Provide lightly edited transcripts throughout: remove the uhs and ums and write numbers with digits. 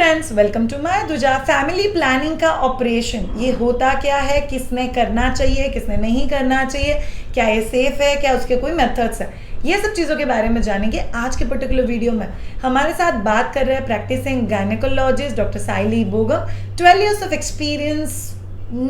Friends, welcome to my दूजा। Family planning का operation ये होता क्या है, किसने करना चाहिए, किसने नहीं करना चाहिए, क्या ये सेफ है, क्या उसके कोई मेथड्स है, ये सब चीज़ों के बारे में जानेंगे आज के पर्टिकुलर वीडियो में। हमारे साथ बात कर रहे हैं practising gynaecologist doctor Saili Bogam, 12 years of experience,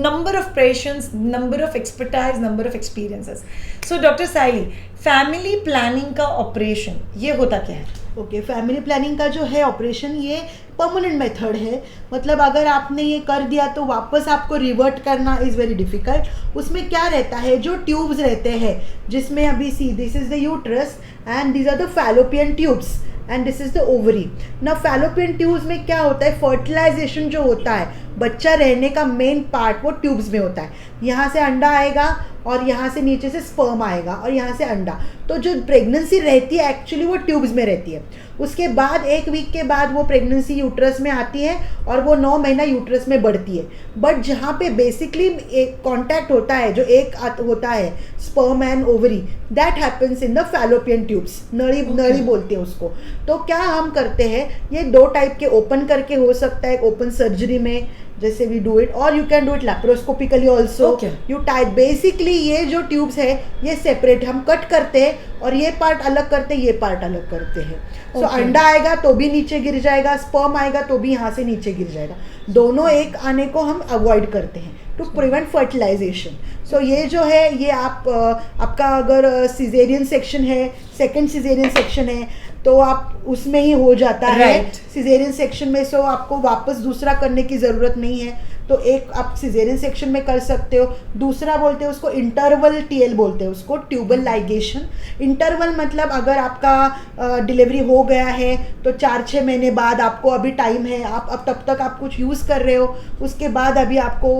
number of patients, number of expertise, number of experiences. So doctor Saili, family planning का ऑपरेशन ये होता क्या है? ओके, फैमिली प्लानिंग का जो है ऑपरेशन ये परमानेंट मेथड है। मतलब अगर आपने ये कर दिया तो वापस आपको रिवर्ट करना इज़ वेरी डिफ़िकल्ट। उसमें क्या रहता है, जो ट्यूब्स रहते हैं जिसमें अभी see this is the uterus and these are the fallopian tubes and this is the ovary. ना फैलोपियन ट्यूब्स में क्या होता है, फर्टिलाइजेशन जो होता है, बच्चा रहने का मेन पार्ट वो ट्यूब्स में होता है। यहाँ से अंडा आएगा और यहाँ से नीचे से स्पर्म आएगा और यहाँ से अंडा। तो जो प्रेगनेंसी रहती है एक्चुअली वो ट्यूब्स में रहती है। उसके बाद 1 वीक के बाद वो प्रेगनेंसी यूट्रस में आती है और वो 9 महीना यूट्रस में बढ़ती है। बट जहाँ पे बेसिकली एक कांटेक्ट होता है, जो एक होता है sperm and ovary, that happens in the fallopian tubes. नली बोलते हैं उसको। तो क्या हम करते हैं, ये 2 टाइप के ओपन करके हो सकता है, ओपन सर्जरी में जैसे वी डू इट, और you can do it laparoscopically also. You tight basically ये जो ट्यूब्स है ये सेपरेट हम कट करते हैं और ये पार्ट अलग करते हैं, ये पार्ट अलग करते हैं। सो अंडा आएगा तो भी नीचे गिर जाएगा, स्पर्म आएगा तो भी यहाँ से नीचे गिर जाएगा। दोनों एक आने को हम अवॉइड करते हैं टू प्रिवेंट फर्टिलाइजेशन। सो ये जो है ये आपका अगर सिजेरियन सेक्शन है, सेकंड सिजेरियन सेक्शन है तो आप उसमें ही हो जाता है सिजेरियन सेक्शन में। सो आपको वापस दूसरा करने की ज़रूरत नहीं है। तो एक आप सिजेरियन सेक्शन में कर सकते हो। दूसरा बोलते हैं उसको इंटरवल टीएल बोलते हैं उसको, ट्यूबल लाइगेशन। इंटरवल मतलब अगर आपका डिलीवरी हो गया है तो 4-6 महीने बाद आपको अभी टाइम है, आप अब तब तक आप कुछ यूज़ कर रहे हो, उसके बाद अभी आपको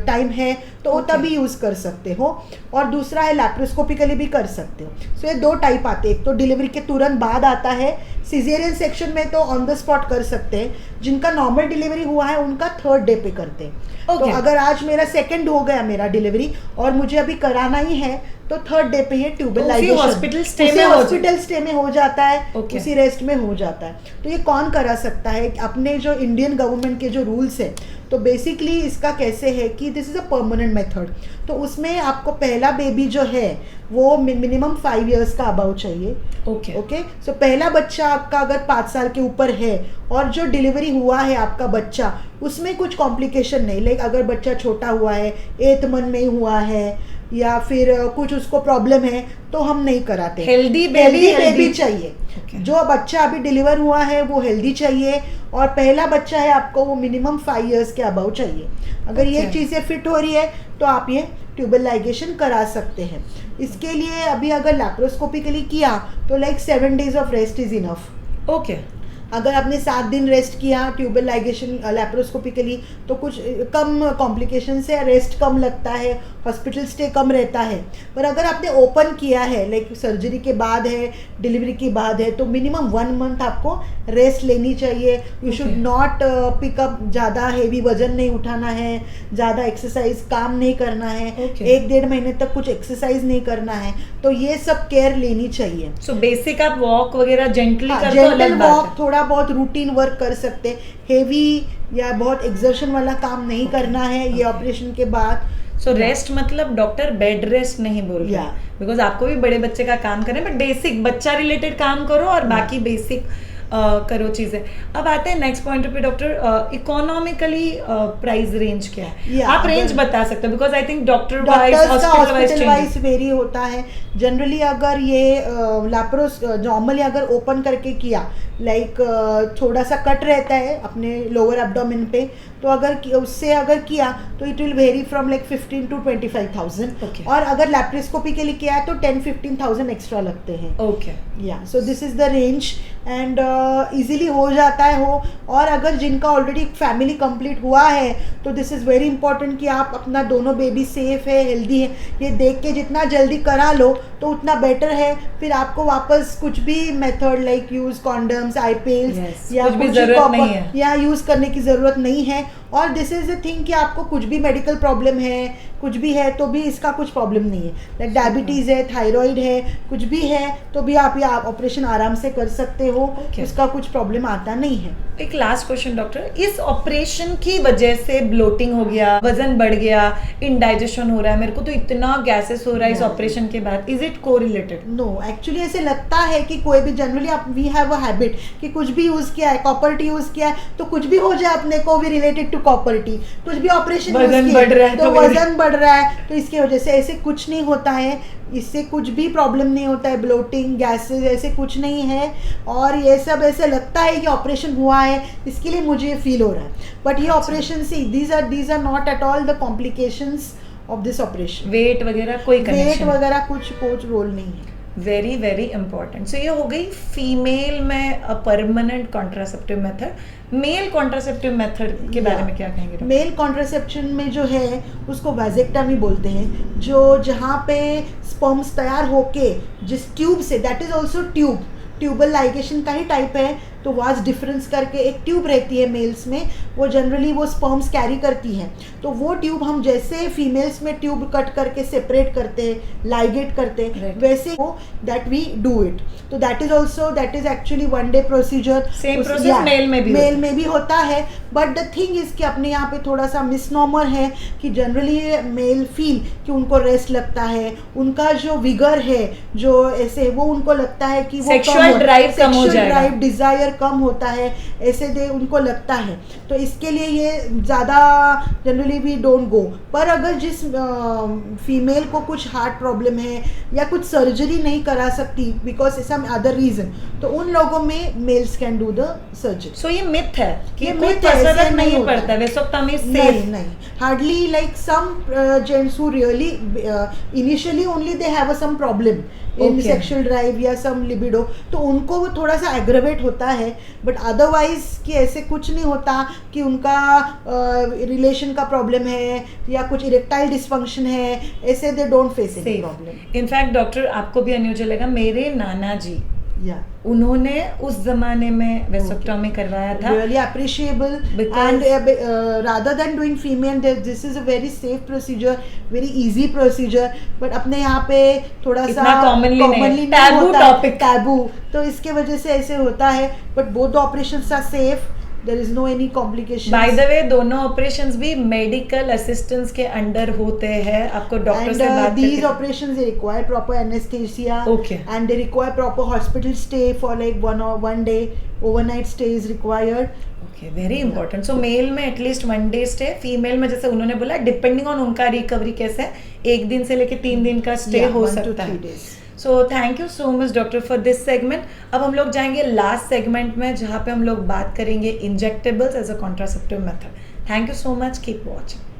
टाइम है तो तभी यूज़ कर सकते हो। और दूसरा है लैप्रोस्कोपिकली भी कर सकते हो। सो ये 2 टाइप आते हैं। एक तो डिलीवरी के तुरंत बाद आता है। सिजेरियन सेक्शन में तो ऑन द स्पॉट कर सकते हैं। जिनका नॉर्मल डिलीवरी हुआ है उनका 3rd डे पे करते हैं। तो अगर आज मेरा 2nd हो गया मेरा डिलीवरी और मुझे अभी कराना ही है तो 3rd डे पे ये ट्यूबल लाइगेशन हॉस्पिटल स्टे में हो जाता है, उसी रेस्ट में हो जाता है। तो ये कौन करा सकता है, अपने जो इंडियन गवर्नमेंट के जो रूल्स है, तो बेसिकली इसका कैसे है कि this is a permanent method. तो उसमें आपको पहला बेबी जो है वो मिनिमम 5 years का अबाउ चाहिए। ओके। सो पहला बच्चा आपका अगर 5 साल के ऊपर है और जो डिलीवरी हुआ है आपका बच्चा, उसमें कुछ कॉम्प्लिकेशन नहीं, लाइक अगर बच्चा छोटा हुआ है, 8th मंथ में हुआ है या फिर कुछ उसको प्रॉब्लम है तो हम नहीं कराते। हेल्दी बेबी चाहिए। जो बच्चा अभी डिलीवर हुआ है वो हेल्दी चाहिए और पहला बच्चा है आपको वो मिनिमम 5 years के अबाउ चाहिए। अगर ये चीज़ें फिट हो रही है तो आप ये ट्यूबल लाइगेशन करा सकते हैं। इसके लिए अभी अगर लैप्रोस्कोपिकली किया तो like 7 days of rest is enough. Okay. अगर आपने 7 दिन रेस्ट किया ट्यूबल लाइगेशन लैप्रोस्कोपिकली तो कुछ कम कॉम्प्लिकेशन से रेस्ट कम लगता है, हॉस्पिटल स्टे कम रहता है। पर अगर आपने ओपन किया है, लाइक सर्जरी के बाद है, डिलीवरी के बाद है, तो मिनिमम 1 month आपको रेस्ट लेनी चाहिए। यू शुड नॉट पिकअप, ज़्यादा हेवी वजन नहीं उठाना है, ज़्यादा एक्सरसाइज काम नहीं करना है, 1-1.5 महीने तक कुछ एक्सरसाइज नहीं करना है। तो ये सब केयर लेनी चाहिए। सो बेसिक आप वॉक वगैरह जेंटली जेंटल वॉक, थोड़ा बहुत रूटीन वर्क कर सकते हैं। हेवी या बहुत एक्सर्शन वाला काम नहीं करना है ये ऑपरेशन के बाद। सो रेस्ट मतलब डॉक्टर बेड रेस्ट नहीं बोल रहा, बिकॉज आपको भी बड़े बच्चे का काम करना है, बट बेसिक बच्चा रिलेटेड काम करो और बाकी बेसिक करो चीजें। अब आते हैं नेक्स्ट पॉइंट पे डॉक्टर, इकोनॉमिकली प्राइस रेंज क्या है? आप रेंज बता सकते हो, because I think doctor wise very होता है। जनरली अगर ये नॉर्मली अगर ओपन करके किया, लाइक थोड़ा सा कट रहता है अपने लोअर एब्डोमेन पे, तो अगर उससे अगर किया तो it will very from like 15,000 to 25,000। और अगर लैप्रोस्कोपी के लिए किया है तो 10-15,000 एक्स्ट्रा लगते हैं। या so this is the range and easily हो जाता है हो। और अगर जिनका ऑलरेडी फैमिली कंप्लीट हुआ है तो दिस इज़ वेरी इंपॉर्टेंट कि आप अपना दोनों बेबी सेफ है, हेल्दी है, ये देख के जितना जल्दी करा लो तो उतना बेटर है। फिर आपको वापस कुछ भी method like use condoms, IPLs या कुछ यूज़ करने की ज़रूरत नहीं है। और दिस इज़ द थिंग कि आपको कुछ भी मेडिकल प्रॉब्लम है, कुछ भी है तो भी इसका कुछ प्रॉब्लम नहीं है, लाइक डायबिटीज़ है, थायराइड है, कुछ भी है तो भी आप ये ऑपरेशन आराम से कर सकते हो, उसका कुछ प्रॉब्लम आता नहीं है। एक लास्ट क्वेश्चन डॉक्टर, इस ऑपरेशन की वजह से ब्लोटिंग हो गया, वजन बढ़ गया, इंडाइजेशन हो रहा है, मेरे को तो इतना गैसेस हो रहा है इस ऑपरेशन के बाद, is it correlated? No, actually ऐसे लगता है कि कोई भी जनरली आप वी हैव अ हैबिट कि कुछ भी यूज़ किया है, कॉपर टी यूज़ किया है तो कुछ भी हो जाए अपने को भी रिलेटेड टू कॉपर टी, कुछ भी ऑपरेशन वजन बढ़ रहा है तो वजन बढ़ रहा है, तो इसकी वजह से ऐसे कुछ नहीं होता है, इससे कुछ भी प्रॉब्लम नहीं होता है, ब्लोटिंग, गैसेस ऐसे कुछ नहीं है। और ये सब ऐसे लगता है कि ऑपरेशन हुआ है इसके लिए मुझे फील हो रहा है, बट ये operation see these are not at all the complications of this operation. Weight वगैरह कोई वेट वगैरह कुछ रोल नहीं है। Very very important. सो ये हो गई फीमेल में permanent contraceptive method. Male contraceptive method के बारे में क्या कहेंगे? मेल कॉन्ट्रासेप्शन में जो है उसको वैजेक्टमी बोलते हैं, जो जहाँ पे स्पर्म्स तैयार होके जिस ट्यूब से, that is also tubal ligation का ही टाइप है, तो वाज डिफरेंस करके एक ट्यूब रहती है मेल्स में, वो जनरली वो स्पर्म्स कैरी करती हैं, तो वो ट्यूब हम जैसे फीमेल्स में ट्यूब कट करके सेपरेट करते हैं, लाइगेट करते हैं, वैसे वो दैट वी डू इट। तो that is actually 1 day procedure. Same process male में भी होता है, बट द थिंग इज कि अपने यहाँ पे थोड़ा सा मिसनॉमर है कि जनरली मेल फील कि उनको रेस्ट लगता है, उनका जो विगर है जो ऐसे वो उनको लगता है कि वो सेक्सुअल ड्राइव कम हो जाएगा, डिजायर कम होता है, ऐसे दे उनको लगता है, तो इसके लिए ये ज़्यादा जनरली वी डोंट गो। पर अगर जिस फीमेल को कुछ हार्ट प्रॉब्लम है या कुछ सर्जरी नहीं करा सकती बिकॉज सम अदर रीजन, तो उन लोगों में males can do the surgery. So ये मिथ है कि ये कोई myth है, कसरत ऐसे नहीं नहीं पड़ता, वेसोक्टोमी नहीं, hardly like some gents who really initially only they have some problem in sexual drive या सम लिबिडो, तो उनको वो थोड़ा सा एग्रेवेट होता है, बट अदरवाइज कि ऐसे कुछ नहीं होता कि उनका रिलेशन का प्रॉब्लम है या कुछ इरेक्टाइल डिसफंक्शन है, ऐसे they don't face any problem. In fact doctor आपको भी अनयूजुअल लगा, मेरे नाना जी उन्होंने उस जमाने में वेसोक्टोमी करवाया था। Really appreciable, and rather than doing female, this is a very safe procedure, very easy procedure, but अपने यहाँ पे थोड़ा सा commonly टैबू टॉपिक, टैबू, तो इसके वजह से ऐसे होता है, but both the operations are safe, there is no any complications. By the way, दोनों operations भी medical assistance के अंडर होते हैं, आपको डॉक्टर से बात करके। These operations they require proper anesthesia, okay, and they require proper hospital stay for like 1 day, overnight stay is required. Okay, very important. So male में एटलीस्ट 1 day stay, फीमेल में जैसे उन्होंने बोला डिपेंडिंग ऑन उनका recovery कैसे है, 1 दिन से लेके 3 दिन का स्टे हो सकता है। So thank you so much doctor for this segment. अब हम लोग जाएंगे लास्ट सेगमेंट में जहाँ पे हम लोग बात करेंगे injectables as a contraceptive method. Thank you so much, keep watching.